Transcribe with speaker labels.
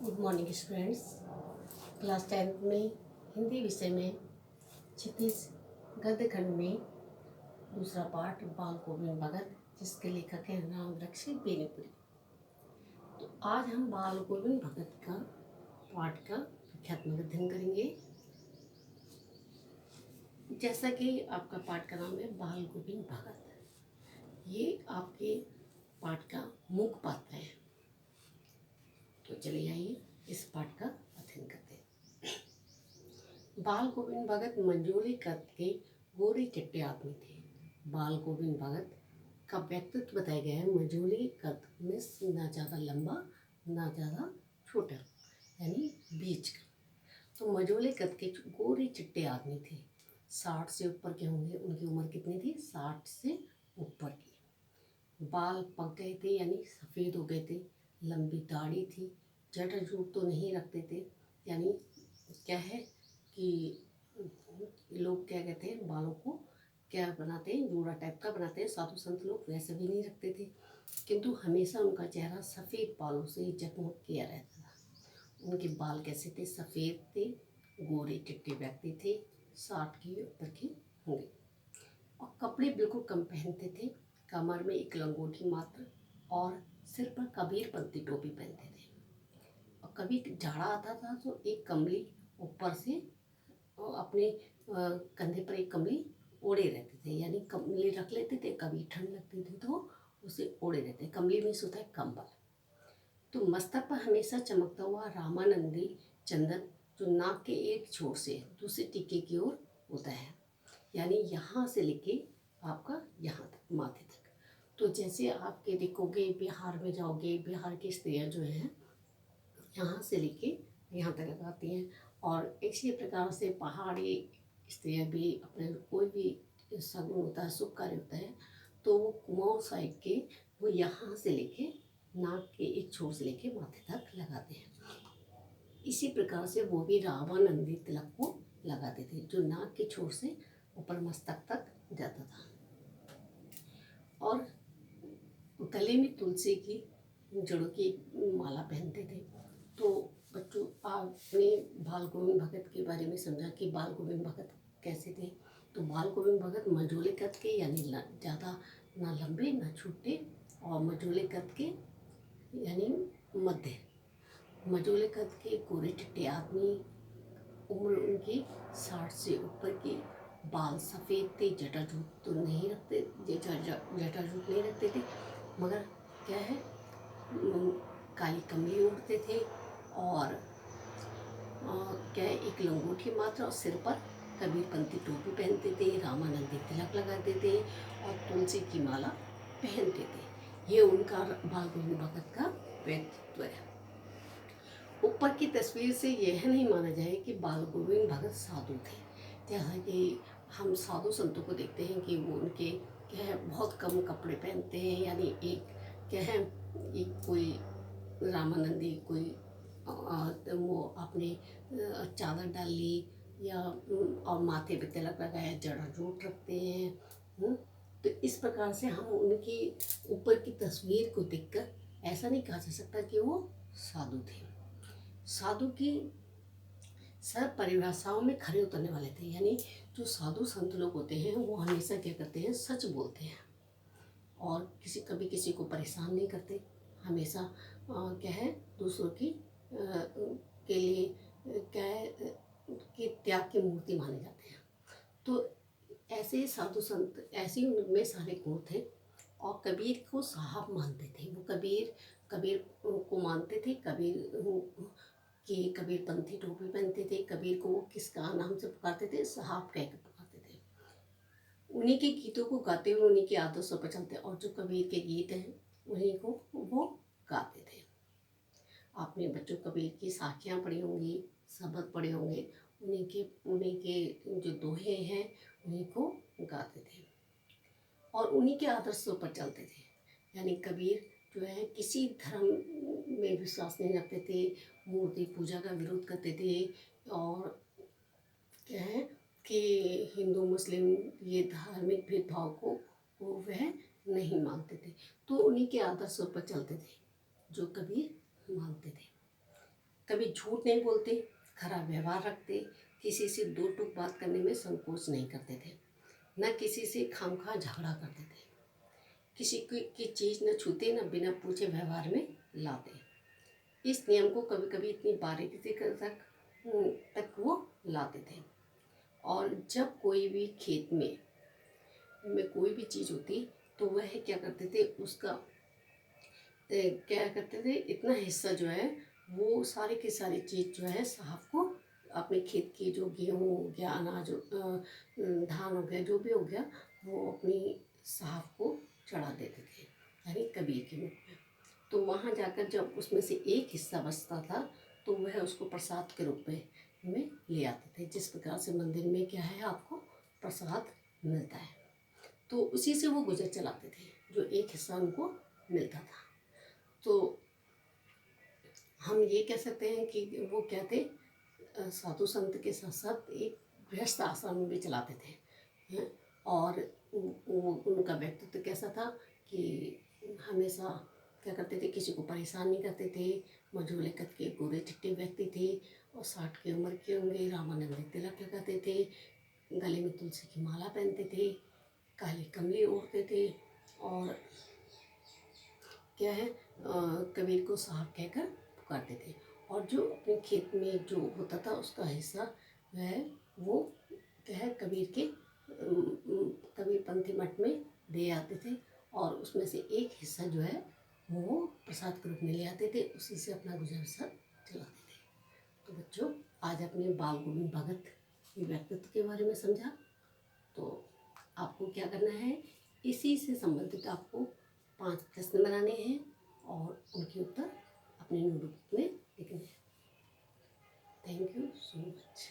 Speaker 1: Good morning students. Class 10th में हिंदी विषय में क्षितिज गद्य खंड में दूसरा पाठ बाल गोविंद भगत, जिसके लेखक हैं राम रक्षित बेनीपुरी। तो आज हम बाल गोविंद भगत का पाठ का व्याख्यात्मक अध्ययन करेंगे। जैसा कि आपका पाठ का नाम है बाल गोविंद भगत, ये आपके पाठ का मुख्य पात्र है। तो चलिए आइए इस पाठ का अध्ययन करते हैं। बाल गोविंद भगत मंजोली कद के गोरे चिट्टे आदमी थे। बाल गोविंद भगत का व्यक्तित्व बताया गया है मंजोली कद में, ना ज़्यादा लंबा ना ज़्यादा छोटा, यानी बीच का। तो मंजोली कद के गोरे चिट्टे आदमी थे। 60 से ऊपर के होंगे। उनकी उम्र कितनी थी? 60 से ऊपर की। बाल पक गए थे, यानी सफ़ेद हो गए थे। लंबी दाढ़ी थी। जटाजूट तो नहीं रखते थे, यानी क्या है कि लोग क्या कहते हैं, बालों को क्या बनाते हैं, जूड़ा टाइप का बनाते हैं। साधु संत लोग वैसे भी नहीं रखते थे, किंतु हमेशा उनका चेहरा सफ़ेद बालों से जगमग किया रहता था। उनके बाल कैसे थे? सफ़ेद थे, गोरे चिट्टे व्यक्ति थे, 60 के ऊपर के होंगे। और कपड़े बिल्कुल कम पहनते थे। कमर में एक लंगोटी मात्र और सिर पर कबीरपंथी टोपी पहनते थे। और कभी जाड़ा आता था तो एक कम्बली ऊपर से अपने कंधे पर एक कम्बली ओढ़े रहते थे, यानी कम्बली रख लेते थे। कभी ठंड लगती थी तो उसे ओढ़े रहते। कम्बली में होता है कंबल। तो मस्तक पर हमेशा चमकता हुआ रामानंदी चंदन, जो नाक के एक छोर से दूसरे टीके की ओर होता है, यानी यहाँ से लेके आपका यहाँ तक, माथे तक। तो जैसे आपके देखोगे, बिहार में जाओगे, बिहार की स्त्रियाँ जो हैं यहाँ से लेके यहाँ तक लगाती हैं। और इसी प्रकार से पहाड़ी स्त्रियाँ भी अपने कोई भी शगुन होता है, शुभ कार्य होता है, तो वो कुमाऊँ साइड के वो यहाँ से लेके नाक के एक छोर से लेके माथे तक लगाते हैं। इसी प्रकार से वो भी रामानंदी तिलक को लगाते थे, जो नाक के छोर से ऊपर मस्तक तक जाता था। और गले में तुलसी की जड़ों की माला पहनते थे। तो बच्चों, आपने बाल गोविंद भगत के बारे में समझा कि बाल गोविंद भगत कैसे थे। तो बाल गोविंद भगत मंझोले कद के, यानी ज़्यादा ना लंबे ना छोटे, और मंझोले कद के यानी मध्य। मंझोले कद के गोरे चिट्टे आदमी, उम्र उनकी 60 से ऊपर की। बाल सफ़ेद थे। जटाजूट तो नहीं रखते, जटाजूट नहीं रखते थे, मगर क्या है, काली कमली ओढ़ते थे। और क्या है, एक लंगोटी मात्र, और सिर पर कबीरपंथी टोपी पहनते थे, रामानंदी तिलक लगाते थे और तुलसी की माला पहनते थे। ये उनका बाल गोविंद भगत का व्यक्तित्व है। ऊपर की तस्वीर से यह नहीं माना जाए कि बाल गोविंद भगत साधु थे। जैसा कि हम साधु संतों को देखते हैं कि वो उनके क्या है, बहुत कम कपड़े पहनते हैं, यानी एक क्या है, एक कोई रामानंदी कोई तो वो अपने चादर डाल ली, या और माथे पे तिलक लगाया, जटाजूट रखते हैं। तो इस प्रकार से हम उनकी ऊपर की तस्वीर को देखकर ऐसा नहीं कहा जा सकता कि वो साधु थे। साधु की सब परिभाषाओं में खरे उतरने वाले थे, यानी जो साधु संत लोग होते हैं वो हमेशा क्या करते हैं, सच बोलते हैं और कभी किसी को परेशान नहीं करते। हमेशा क्या है, दूसरों की के लिए क्या है कि त्याग की मूर्ति माने जाते हैं। तो ऐसे साधु संत, ऐसे उनमें सारे गुण थे। और कबीर को साहब मानते थे। वो कबीर को मानते थे। कबीरपंथी टोपी पहनते थे। कबीर को वो किसका नाम से पुकारते थे? साहब कह के पुकारते थे। उन्हीं के गीतों को गाते हुए उन्हीं की आदर्शों पर चलते, और जो कबीर के गीत हैं उन्हीं को वो गाते थे। आपने बच्चों कबीर की साखियाँ पढ़ी होंगी, शबद पढ़े होंगे, उन्हीं के जो दोहे हैं उन्हीं को गाते थे और उन्हीं के आदर्शों पर चलते थे। यानी कबीर जो है किसी धर्म में विश्वास नहीं रखते थे, मूर्ति पूजा का विरोध करते थे, और क्या है कि हिंदू मुस्लिम ये धार्मिक भेदभाव को वो वह नहीं मानते थे। तो उन्हीं के आदर्शों पर चलते थे जो कबीर मानते थे। कभी झूठ नहीं बोलते, खराब व्यवहार रखते, किसी से दो टूक बात करने में संकोच नहीं करते थे, न किसी से खामखा झगड़ा करते थे, किसी की चीज़ न छूते न बिना पूछे व्यवहार में लाते। इस नियम को कभी कभी इतनी बारीकी से तक वो लाते थे। और जब कोई भी खेत में कोई भी चीज़ होती तो वह क्या करते थे, उसका क्या करते थे, इतना हिस्सा जो है वो सारी की सारी चीज़ जो है साहब को, अपने खेत की जो गेहूँ हो गया, अनाज धान हो गया, जो भी हो गया, वो अपनी साहब को चढ़ा देते थे, यानी कबीर के मुख में। तो वहाँ जाकर जब उसमें से एक हिस्सा बचता था तो वह उसको प्रसाद के रूप में ले आते थे। जिस प्रकार से मंदिर में क्या है, आपको प्रसाद मिलता है, तो उसी से वो गुजर चलाते थे, जो एक हिस्सा उनको मिलता था। तो हम ये कह सकते हैं कि वो क्या थे, साधु संत के साथ साथ एक गृहस्थ आश्रम भी चलाते थे हैं। और उनका व्यक्तित्व कैसा था कि हमेशा क्या करते थे, किसी को परेशान नहीं करते थे, मझोले कद के गोरे चिट्टे व्यक्ति थे, और 60 की उम्र के होंगे, रामानंद तिलक लगाते थे, गले में तुलसी की माला पहनते थे, काली कमली ओढ़ते थे, और क्या है, कबीर को साहब कहकर पुकारते थे। और जो अपने खेत में जो होता था उसका हिस्सा वह वो क्या है, कबीर के कबीरपंथी मठ में दे आते थे, और उसमें से एक हिस्सा जो है वो प्रसाद के रूप में ले आते थे, उसी से अपना गुजर बसर चलाते थे। तो बच्चों, आज अपने बाल गोविंद भगत के व्यक्तित्व के बारे में समझा। तो आपको क्या करना है, इसी से संबंधित आपको 5 प्रश्न बनाने हैं और उनके उत्तर अपने नोटबुक में लिखने हैं। Thank you so much.